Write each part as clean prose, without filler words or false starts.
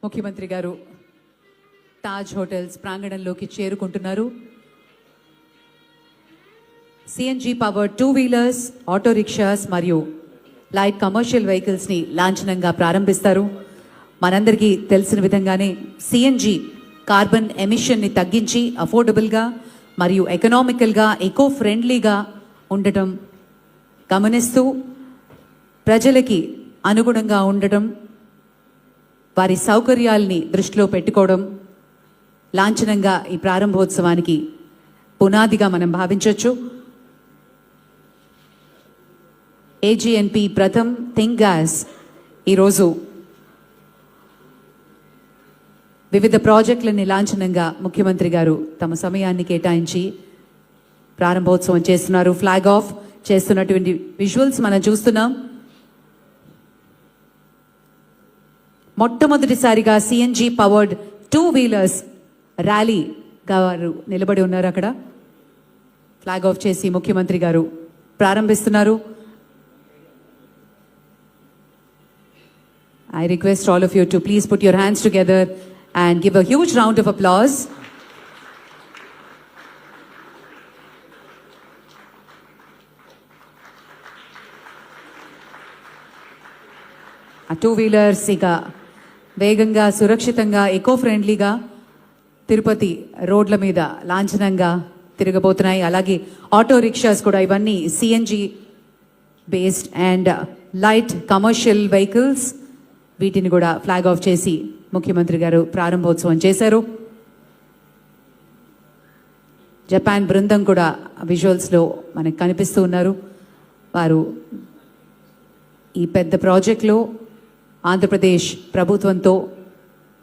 ముఖ్యమంత్రి గారు తాజ్ హోటల్స్ ప్రాంగణంలోకి చేరుకుంటున్నారు. CNG power 2 wheelers, auto rickshaws మరియు లైట్ కమర్షియల్ వెహికల్స్ని లాంఛనంగా ప్రారంభిస్తారు. మనందరికీ తెలిసిన విధంగానే సిఎన్జి కార్బన్ ఎమిషన్ని తగ్గించి అఫోర్డబుల్గా మరియు ఎకనామికల్గా ఎకో ఫ్రెండ్లీగా ఉండటం గమనిస్తూ ప్రజలకి అనుగుణంగా ఉండటం, వారి సౌకర్యాల్ని దృష్టిలో పెట్టుకోవడం లాంఛనంగా ఈ ప్రారంభోత్సవానికి పునాదిగా మనం భావించవచ్చు. ఏజీఎన్పి ప్రథమ్ థింక్ గ్యాస్ ఈరోజు వివిధ ప్రాజెక్టులని లాంఛనంగా ముఖ్యమంత్రి గారు తమ సమయాన్ని కేటాయించి ప్రారంభోత్సవం చేస్తున్నారు. ఫ్లాగ్ ఆఫ్ చేస్తున్నటువంటి విజువల్స్ మనం చూస్తున్నాం. మొట్టమొదటిసారిగా సిఎన్జి పవర్డ్ 2 వీలర్స్ ర్యాలీ గారు నిలబడి ఉన్నారు. అక్కడ ఫ్లాగ్ ఆఫ్ చేసి ముఖ్యమంత్రి గారు ప్రారంభిస్తున్నారు. I request all of you to please put your hands together and give a huge round of applause. ఆ 2 వీలర్స్ ఇక వేగంగా, సురక్షితంగా, ఎకో ఫ్రెండ్లీగా తిరుపతి రోడ్ల మీద లాంఛనంగా తిరగబోతున్నాయి. అలాగే ఆటో రిక్షాస్ కూడా, ఇవన్నీ CNG based and light commercial vehicles, వీటిని కూడా ఫ్లాగ్ ఆఫ్ చేసి ముఖ్యమంత్రి గారు ప్రారంభోత్సవం చేశారు. జపాన్ బృందం కూడా విజువల్స్లో మనకు కనిపిస్తూ ఉన్నారు. వారు ఈ పెద్ద ప్రాజెక్టులో ఆంధ్రప్రదేశ్ ప్రభుత్వంతో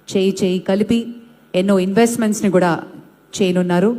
చేయి కలిపి ఎన్నో ఇన్వెస్ట్మెంట్స్ని కూడా చేయనున్నారు.